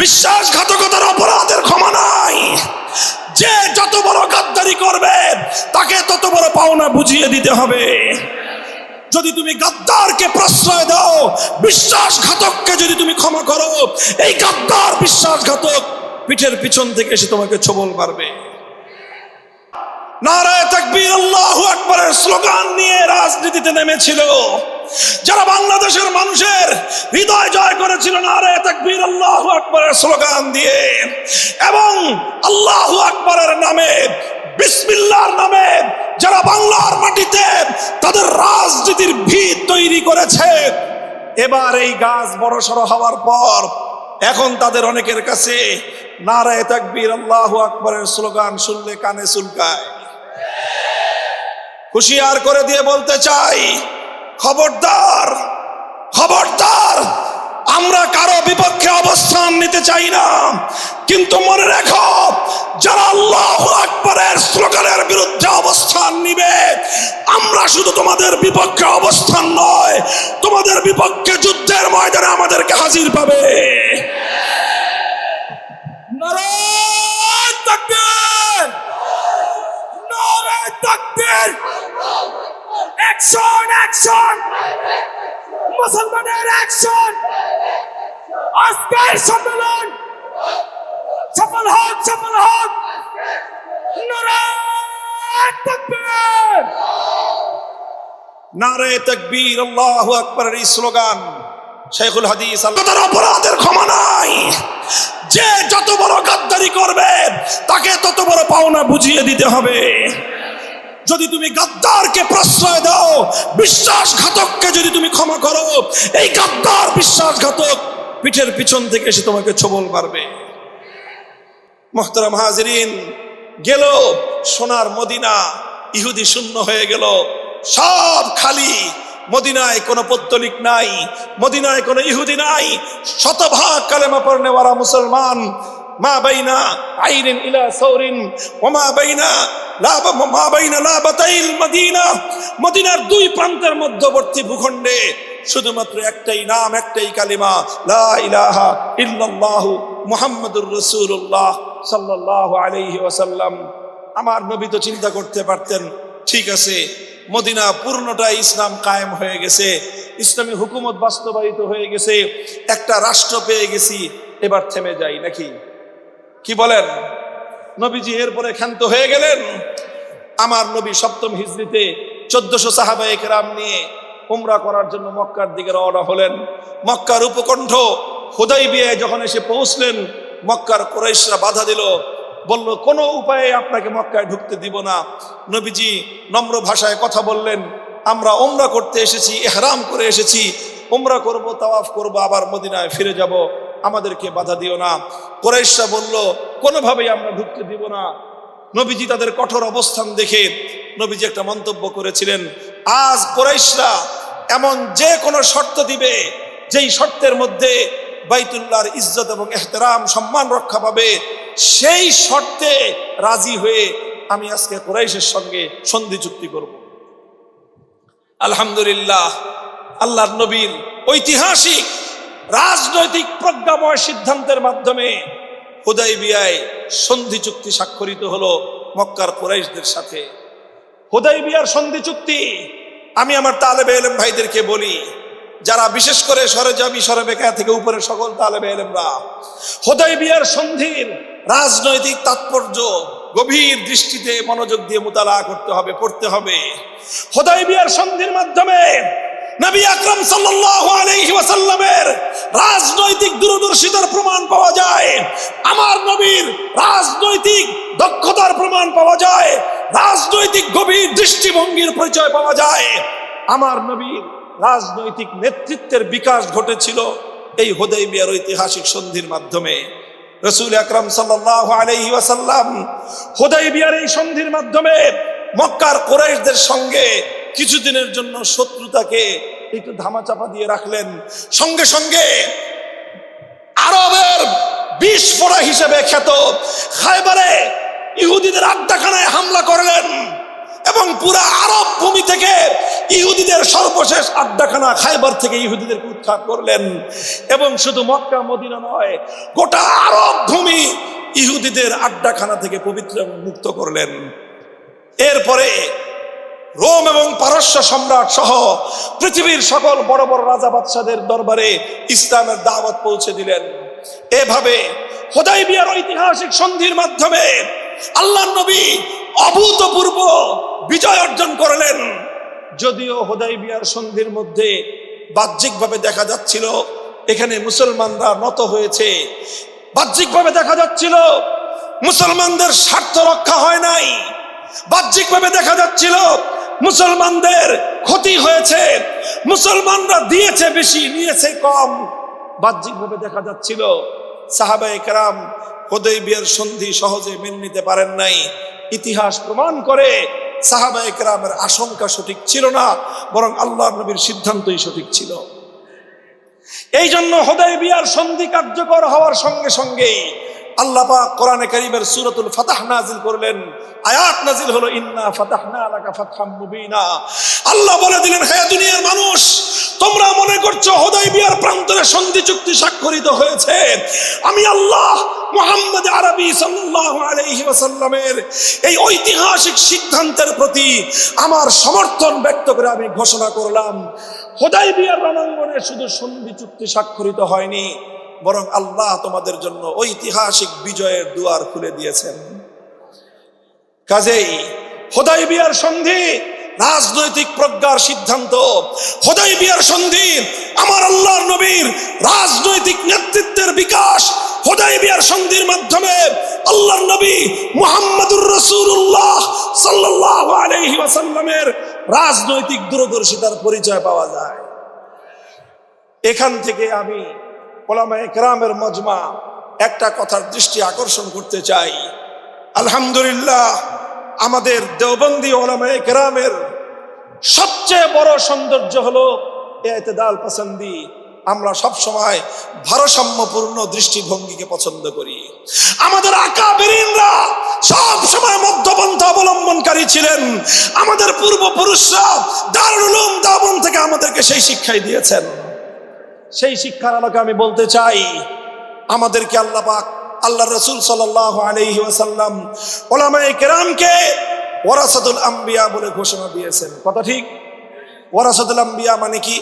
বিশ্বাসঘাতকতার অপরাধের ক্ষমা নাই। যে যত বড় গাদ্দারি করবে তাকে তত বড় পাওনা বুঝিয়ে দিতে হবে। যদি তুমি গাদ্দারকে প্রশ্রয় দাও, বিশ্বাসঘাতককে যদি তুমি ক্ষমা করো, এই গাদ্দার বিশ্বাসঘাতক পিঠের পিছন থেকে এসে তোমাকে ছোবল মারবে। নারায়ে তাকবীর, আল্লাহু আকবারের স্লোগান নিয়ে রাজনীতিতে নেমেছিল যারা বাংলাদেশের মানুষের হৃদয় জয় করেছিল, নারায়ে তাকবীর আল্লাহু আকবারের স্লোগান দিয়ে এবং আল্লাহু আকবারের নামে, বিসমিল্লাহর নামে যারা বাংলার মাটিতে তাদের রাজনীতির ভিত তৈরি করেছে। এবার এই গাছ বড়সড় হওয়ার পর এখন তাদের অনেকের কাছে নারায়ে তাকবীর আল্লাহু আকবারের স্লোগান শুনলে কানে চুলকায়। হুঁশিয়ার করে দিয়ে বলতে চাই, খবরদার, খবরদার, আমরা কারো বিপক্ষে অবস্থান নিতে চাই না, কিন্তু মনে রেখো যারা আল্লাহু আকবারের স্লোগানের বিরুদ্ধে অবস্থান নিবে, আমরা শুধু তোমাদের বিপক্ষে অবস্থান নয়, তোমাদের বিপক্ষে যুদ্ধের ময়দানে আমাদেরকে হাজির পাবে। নারায়ে তাকবীর, নারায়ে তাকবীর, অ্যাকশন, অ্যাকশন, মুসলমানের অ্যাকশন। আজকের সম্মেলন সফল হোক, সফল হোক। নারায়ে তাকবীর, নারায়ে তাকবীর আল্লাহু আকবারের এই স্লোগান শেখুল হাদিস আল্লাহর অপরাধের ক্ষমা নাই। যে যত বড় গাদ্দারি করবে তাকে তত বড় পাওনা বুঝিয়ে দিতে হবে। যদি তুমি গাদ্দারকে প্রশ্রয় দাও, বিশ্বাসঘাতককে যদি তুমি ক্ষমা করো, এই গাদ্দার বিশ্বাসঘাতক পিঠের পিছন থেকে এসে তোমাকে ছোবল মারবে। মুহতারাম হাজিরিন, গেল সোনার মদিনা, ইহুদি শূন্য হয়ে গেল, সব খালি। মদিনায় কোনো পত্তলিক নাই, মদিনায় কোনো ইহুদি নাই, শতভাগ কালেমা পড়নেওয়ালা মুসলমান। মা বাইনা আইরিন ইলা সাউরিন ওয়া মা বাইনা লাবাতাইল মদিনা, মদিনার দুই প্রান্তের মধ্যবর্তী ভূখণ্ডে শুধুমাত্র একটাই নাম, একটাই কালিমা, লা ইলাহা ইল্লাল্লাহু মুহাম্মাদুর রাসূলুল্লাহ সাল্লাল্লাহু আলাইহি ওয়াসাল্লাম। আমার নবী তো চিন্তা করতে পারতেন, ঠিক আছে মদিনা পূর্ণটাই ইসলাম কায়েম হয়ে গেছে, ইসলামী হুকুমত বাস্তবায়িত হয়ে গেছে, একটা রাষ্ট্র পেয়ে গেছি, এবার থেমে যাই নাকি? কি বলেন? নবীজি এরপরে ক্ষান্ত হয়ে গেলেন। আমার নবী সপ্তম হিজরিতে 1400 সাহাবায়ে কেরাম নিয়ে উমরা করার জন্য মক্কার দিকে রওনা হলেন। মক্কার উপকণ্ঠ হুদাইবিয়ায় যখন এসে পৌঁছলেন, মক্কার কুরাইশরা বাধা দিল, বলল কোনো উপায়ে আপনাকে মক্কায় ঢুকতে দিব না। নবীজি নম্র ভাষায় কথা বললেন, আমরা উমরা করতে এসেছি, ইহরাম করে এসেছি, উমরা করব, তাওয়াফ করব, আবার মদিনায় ফিরে যাব, আমাদেরকে বাধা দিও না। কুরাইশরা বলল কোনোভাবেই আমরা ঢুকতে দিব না। নবীজি তাদের কঠোর অবস্থান দেখে নবীজি একটা মন্তব্য করেছিলেন, আজ কুরাইশরা এমন যে কোনো শর্ত দিবে, যেই শর্তের মধ্যে বাইতুল্লাহর ইজ্জত এবং ইহতিরাম সম্মান রক্ষা পাবে, সেই শর্তে রাজি হয়ে আমি আজকে কুরাইশের সঙ্গে সন্ধি চুক্তি করব। আলহামদুলিল্লাহ, আল্লাহর নবীর ঐতিহাসিক রাজনৈতিক প্রজ্ঞাময় সিদ্ধান্তের মাধ্যমে হুদাইবিয়ায় সন্ধি চুক্তি স্বাক্ষরিত হলো মক্কার কুরাইশদের সাথে। হুদাইবিয়ার সন্ধি চুক্তি আমি আমার তালেবে ইলম ভাইদেরকে বলি, যারা বিশেষ করে সরেজাবি সরেবেকা থেকে উপরে সকল তালেবে ইলমরা, হুদাইবিয়ার সন্ধির রাজনৈতিক তাৎপর্য গভীর দৃষ্টিতে মনোযোগ দিয়ে মুতালা করতে হবে, পড়তে হবে। হুদাইবিয়ার সন্ধির মাধ্যমে নবী আকরাম সাল্লাল্লাহু আলাইহি ওয়াসাল্লামের রাজনৈতিক দূরদর্শিতার প্রমাণ পাওয়া যায়, আমার নবীর রাজনৈতিক দক্ষতার প্রমাণ পাওয়া যায়, রাজনৈতিক গভীর দৃষ্টিভঙ্গির পরিচয় পাওয়া যায়। আমার নবীর রাজনৈতিক নেতৃত্বের বিকাশ ঘটেছিল এই হুদাইবিয়ার ঐতিহাসিক সন্ধির মাধ্যমে। রাসূল আকরাম সাল্লাল্লাহু আলাইহি ওয়াসাল্লাম হুদাইবিয়ার এই সন্ধির মাধ্যমে মক্কার কুরাইশদের সঙ্গে কিছুদিনের জন্য শত্রুতাকে একটু ধামাচাপা দিয়ে রাখলেন। সঙ্গে সঙ্গে আরবের বিস্ফোরা হিসেবে খ্যাত খায়বারে ইহুদিদের আড্ডাখানায় হামলা করলেন এবং পুরা আরব ভূমি থেকে ইহুদিদের সর্বশেষ আড্ডাখানা খায়বার থেকে ইহুদিদেরকে উৎখাত করলেন। এবং শুধু মক্কা মদিনা নয়, গোটা আরব ভূমি ইহুদিদের আড্ডাখানা থেকে পবিত্র এবং মুক্ত করলেন। এরপরে রোম এবং পারস্য সম্রাট সহ পৃথিবীর সকল বড় বড় রাজা বাদশাদের দরবারে ইসলামের দাওয়াত পৌঁছে দিলেন। এভাবে হুদায়বিয়ার ঐতিহাসিক সন্ধির মাধ্যমে আল্লাহর নবী অভূতপূর্ব বিজয় অর্জন করলেন। যদিও হুদায়বিয়ার সন্ধির মধ্যে বাহ্যিকভাবে দেখা যাচ্ছিল এখানে মুসলমানরা নত হয়েছে, বাহ্যিকভাবে দেখা যাচ্ছিল মুসলমানদের স্বার্থ রক্ষা হয় নাই, বাহ্যিকভাবে দেখা যাচ্ছিল মুসলমানদের ক্ষতি হয়েছে, মুসলমানরা দিয়েছে বেশি নিয়েছে কম। বাহ্যিকভাবে দেখা যাচ্ছিল সাহাবায়ে কেরাম হুদায়বিয়ার সন্ধি সহজে মেনে নিতে পারেন নাই। ইতিহাস প্রমাণ করে সাহাবায়ে কেরামের আশঙ্কা সঠিক ছিল না, বরং আল্লাহর নবীর সিদ্ধান্তই সঠিক ছিল। এই জন্য হুদায়বিয়ার সন্ধি কার্যকর হওয়ার সঙ্গে সঙ্গেই আল্লাহ পাক কোরআনে কারীমের সূরাতুল ফাতহ নাজিল করলেন। আয়াত নাজিল হলো ইন্না ফাতাহনা লাকা ফাতহাম মুবিনা। আল্লাহ বলে দিলেন, হে দুনিয়ার মানুষ, তোমরা মনে করছো হুদায়বিয়ার প্রান্তরে সন্ধি চুক্তি স্বাক্ষরিত হয়েছে, আমি আল্লাহ মুহাম্মদ আরবি সাল্লাল্লাহু আলাইহি ওয়াসাল্লামের এই ঐতিহাসিক সিদ্ধান্তের প্রতি আমার সমর্থন ব্যক্ত করে আমি ঘোষণা করলাম, হুদায়বিয়ার রণাঙ্গনে শুধু সন্ধি চুক্তি স্বাক্ষরিত হয়নি, বরং আল্লাহ তোমাদের জন্য ঐতিহাসিক বিজয়ের দুয়ার খুলে দিয়েছেন। কাজেই হুদায়বিয়ার সন্ধি রাজনৈতিক প্রজ্ঞার সিদ্ধান্ত, হুদায়বিয়ার সন্ধি আমার আল্লাহর নবীর রাজনৈতিক নেতৃত্বের বিকাশ, হুদায়বিয়ার সন্ধির মাধ্যমে আল্লাহর নবী মুহাম্মদুর রাসূলুল্লাহ সাল্লাল্লাহু আলাইহি ওয়াসাল্লামের রাজনৈতিক দূরদর্শিতার পরিচয় পাওয়া যায়। এখান থেকে আমি উলামায়ে কেরামের মজমা একটা কথার দৃষ্টি আকর্ষণ করতে চাই। আলহামদুলিল্লাহ, আমাদের দেওবন্দি উলামায়ে কেরামের সবচেয়ে বড় সৌন্দর্য হলো ইতিদাল পছন্দি। আমরা সব সময় ভারসাম্যপূর্ণ দৃষ্টিভঙ্গিকে পছন্দ করি। আমাদের আকাবেরিনরা সব সময় মধ্যপন্থা অবলম্বনকারী ছিলেন। আমাদের পূর্বপুরুষরা দারুল উলুম দেওবন্দ থেকে আমাদেরকে সেই শিক্ষাই দিয়েছেন। সেই শিক্ষার আলোকে আমি বলতে চাই, আমাদেরকে আল্লাহ পাক আল্লাহ রাসূল সাল্লাল্লাহু আলাইহি ওয়াসাল্লাম উলামায়ে কেরামকে ওয়ারাসাতুল আম্বিয়া বলে ঘোষণা দিয়েছেন। কথা ঠিক? ওয়ারাসাতুল আম্বিয়া মানে কি?